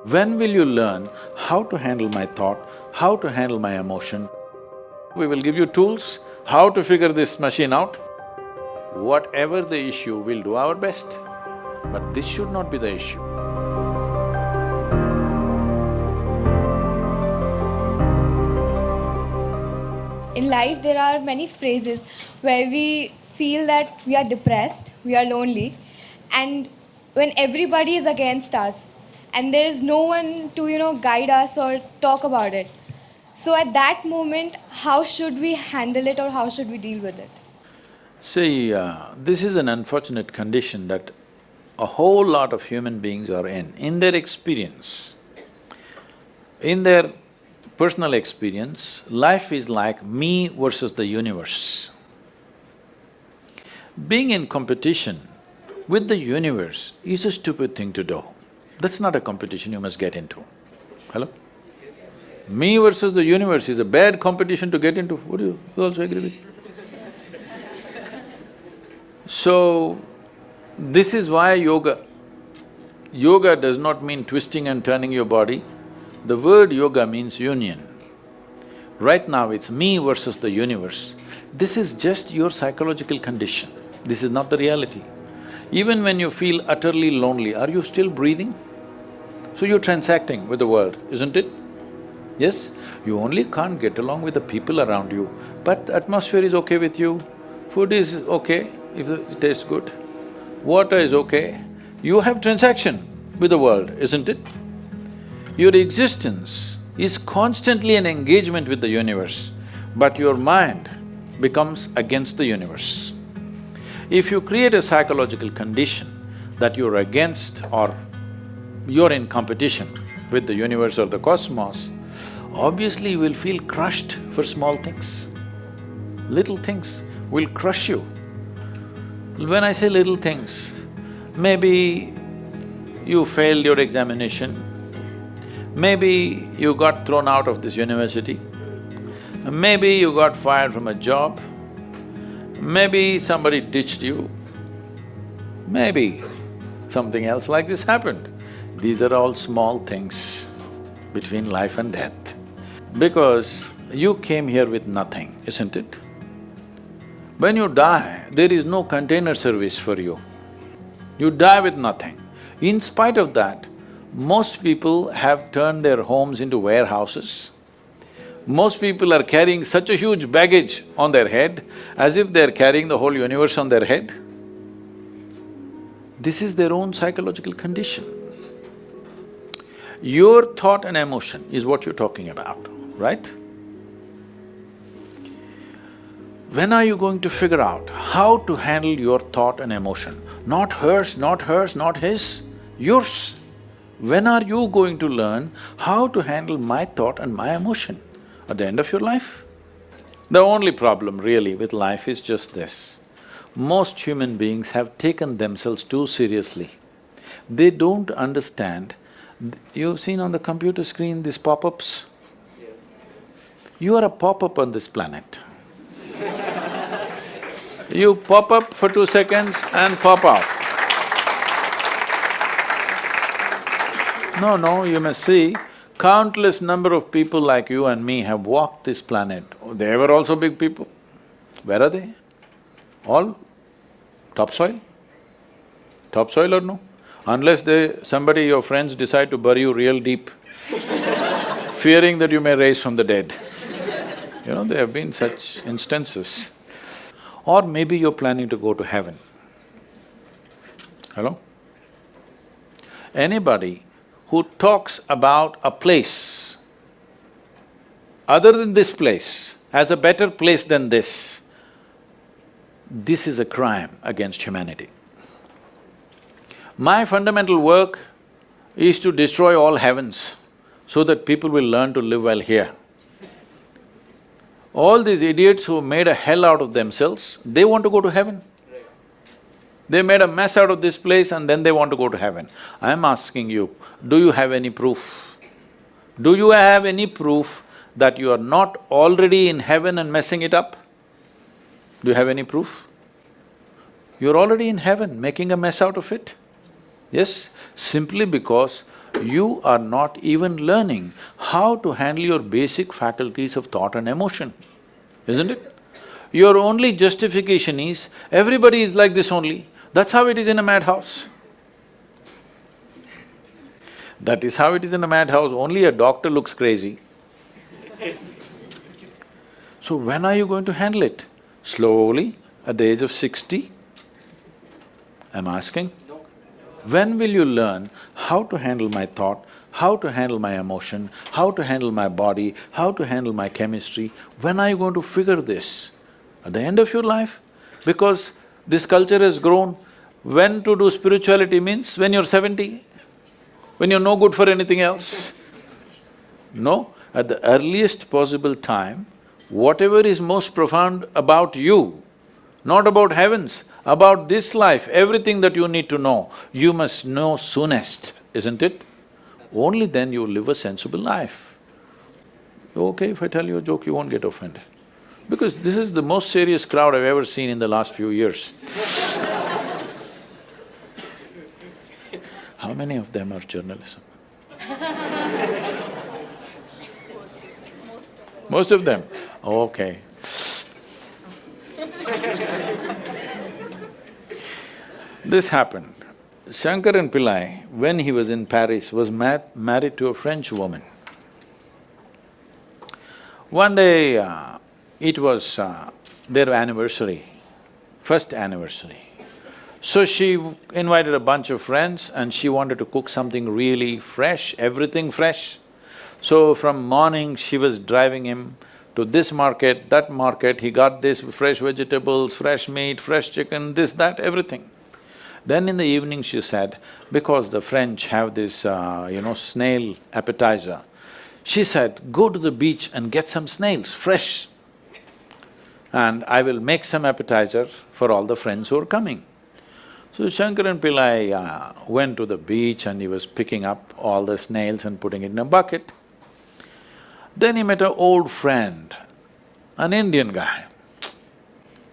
When will you learn how to handle my thought, how to handle my emotion? We will give you tools, how to figure this machine out. Whatever the issue, we'll do our best. But this should not be the issue. In life, there are many phrases where we feel that we are depressed, we are lonely, and when everybody is against us, and there is no one to, guide us or talk about it. So at that moment, how should we handle it or how should we deal with it? See, this is an unfortunate condition that a whole lot of human beings are in. In their experience, in their personal experience, life is like me versus the universe. Being in competition with the universe is a stupid thing to do. That's not a competition you must get into. Hello? Me versus the universe is a bad competition to get into. Would you also agree with? So, this is why yoga does not mean twisting and turning your body. The word yoga means union. Right now it's me versus the universe. This is just your psychological condition. This is not the reality. Even when you feel utterly lonely, are you still breathing? So you're transacting with the world, isn't it? Yes? You only can't get along with the people around you, but atmosphere is okay with you, food is okay if it tastes good, water is okay. You have transaction with the world, isn't it? Your existence is constantly an engagement with the universe, but your mind becomes against the universe. If you create a psychological condition that you're against or you're in competition with the universe or the cosmos, obviously you will feel crushed for small things. Little things will crush you. When I say little things, maybe you failed your examination, maybe you got thrown out of this university, maybe you got fired from a job, maybe somebody ditched you, maybe something else like this happened. These are all small things between life and death. Because you came here with nothing, isn't it? When you die, there is no container service for you. You die with nothing. In spite of that, most people have turned their homes into warehouses. Most people are carrying such a huge baggage on their head, as if they're carrying the whole universe on their head. This is their own psychological condition. Your thought and emotion is what you're talking about, right? When are you going to figure out how to handle your thought and emotion? Not hers, not hers, not his, yours. When are you going to learn how to handle my thought and my emotion? At the end of your life? The only problem really with life is just this. Most human beings have taken themselves too seriously. They don't understand. You've seen on the computer screen these pop-ups? Yes. You are a pop-up on this planet. You pop up for 2 seconds and pop out. No, you must see, countless number of people like you and me have walked this planet. They were also big people. Where are they? All topsoil? Topsoil or no? Unless somebody, your friends decide to bury you real deep, fearing that you may rise from the dead. There have been such instances. Or maybe you're planning to go to heaven. Hello? Anybody who talks about a place other than this place as a better place than this is a crime against humanity. My fundamental work is to destroy all heavens so that people will learn to live well here. All these idiots who made a hell out of themselves, they want to go to heaven. They made a mess out of this place and then they want to go to heaven. I'm asking you, do you have any proof? Do you have any proof that you are not already in heaven and messing it up? Do you have any proof? You're already in heaven, making a mess out of it. Yes, simply because you are not even learning how to handle your basic faculties of thought and emotion, isn't it? Your only justification is, everybody is like this only. That's how it is in a madhouse. That is how it is in a madhouse, only a doctor looks crazy. So when are you going to handle it? Slowly, at the age of 60? I'm asking. When will you learn how to handle my thought, how to handle my emotion, how to handle my body, how to handle my chemistry? When are you going to figure this? At the end of your life? Because this culture has grown, when to do spirituality means when you're 70, when you're no good for anything else. No, at the earliest possible time, whatever is most profound about you, not about heavens, about this life, everything that you need to know, you must know soonest, isn't it? Only then you live a sensible life. Okay, if I tell you a joke, you won't get offended. Because this is the most serious crowd I've ever seen in the last few years. How many of them are journalism? Most of them? Okay. This happened. Shankaran Pillai, when he was in Paris, was married to a French woman. One day, it was their anniversary, first anniversary. So she invited a bunch of friends and she wanted to cook something really fresh, everything fresh. So from morning, she was driving him to this market, that market, he got this fresh vegetables, fresh meat, fresh chicken, this, that, everything. Then in the evening she said, because the French have this, snail appetizer, she said, go to the beach and get some snails, fresh, and I will make some appetizer for all the friends who are coming. So Shankaran Pillai went to the beach and he was picking up all the snails and putting it in a bucket. Then he met an old friend, an Indian guy.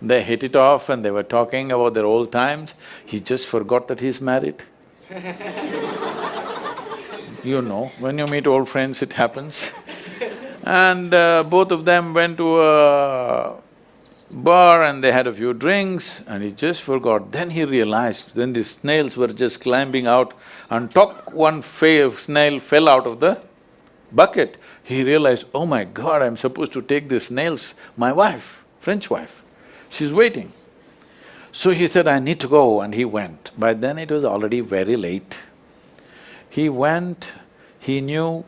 They hit it off and they were talking about their old times. He just forgot that he's married. You know, when you meet old friends, it happens. And both of them went to a bar and they had a few drinks and he just forgot. Then he realized, then the snails were just climbing out and one snail fell out of the bucket. He realized, oh my God, I'm supposed to take the snails, my wife, French wife, she's waiting. So he said, I need to go, and he went. By then it was already very late. He went, he knew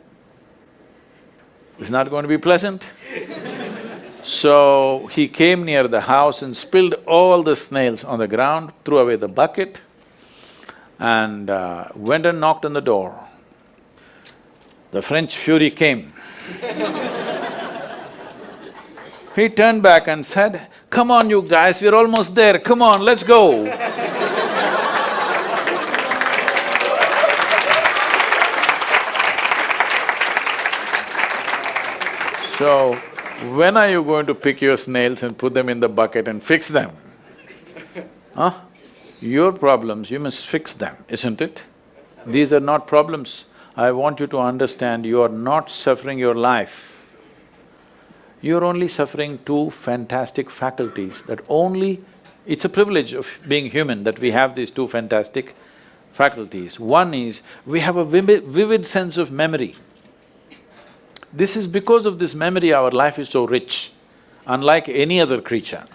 it's not going to be pleasant. So he came near the house and spilled all the snails on the ground, threw away the bucket and went and knocked on the door. The French fury came. He turned back and said, come on you guys, we're almost there, come on, let's go. So, when are you going to pick your snails and put them in the bucket and fix them? Huh? Your problems, you must fix them, isn't it? These are not problems. I want you to understand, you are not suffering your life. You're only suffering two fantastic faculties that only… It's a privilege of being human that we have these two fantastic faculties. One is, we have a vivid sense of memory. This is because of this memory our life is so rich, unlike any other creature.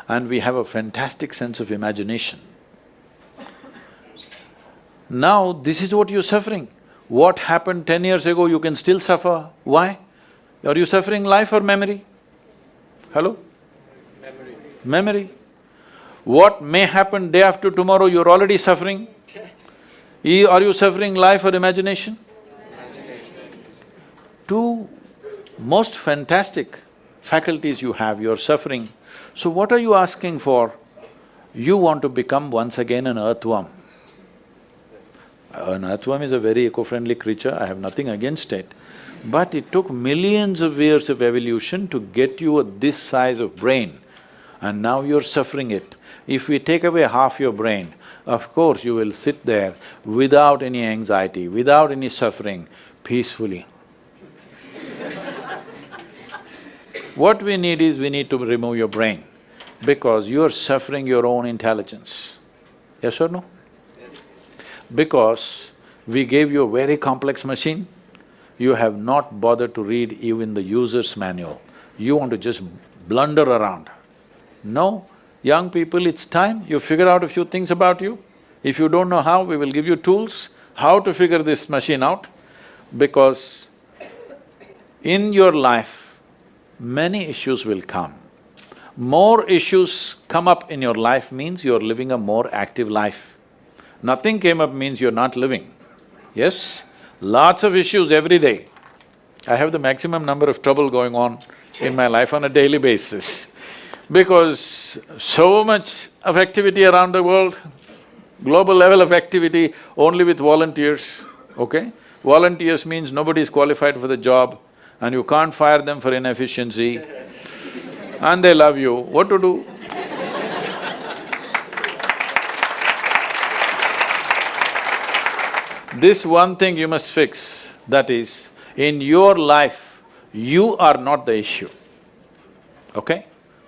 And we have a fantastic sense of imagination. Now, this is what you're suffering. What happened 10 years ago, you can still suffer. Why? Are you suffering life or memory? Hello? Memory. Memory. What may happen day after tomorrow, you're already suffering. Are you suffering life or imagination? Two most fantastic faculties you have, you're suffering. So what are you asking for? You want to become once again an earthworm. An earthworm is a very eco-friendly creature, I have nothing against it. But it took millions of years of evolution to get you this size of brain, and now you're suffering it. If we take away half your brain, of course you will sit there without any anxiety, without any suffering, peacefully. What we need is, we need to remove your brain, because you're suffering your own intelligence. Yes or no? Because we gave you a very complex machine, you have not bothered to read even the user's manual. You want to just blunder around. No, young people, it's time you figure out a few things about you. If you don't know how, we will give you tools how to figure this machine out, because in your life, many issues will come. More issues come up in your life means you're living a more active life. Nothing came up means you're not living. Yes? Lots of issues every day. I have the maximum number of trouble going on in my life on a daily basis, because so much of activity around the world, global level of activity only with volunteers, okay? Volunteers means nobody is qualified for the job and you can't fire them for inefficiency and they love you, what to do? This one thing you must fix, that is, in your life, you are not the issue, okay?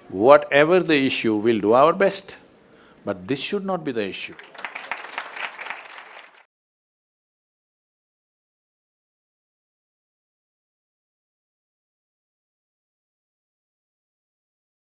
Whatever the issue, we'll do our best, but this should not be the issue.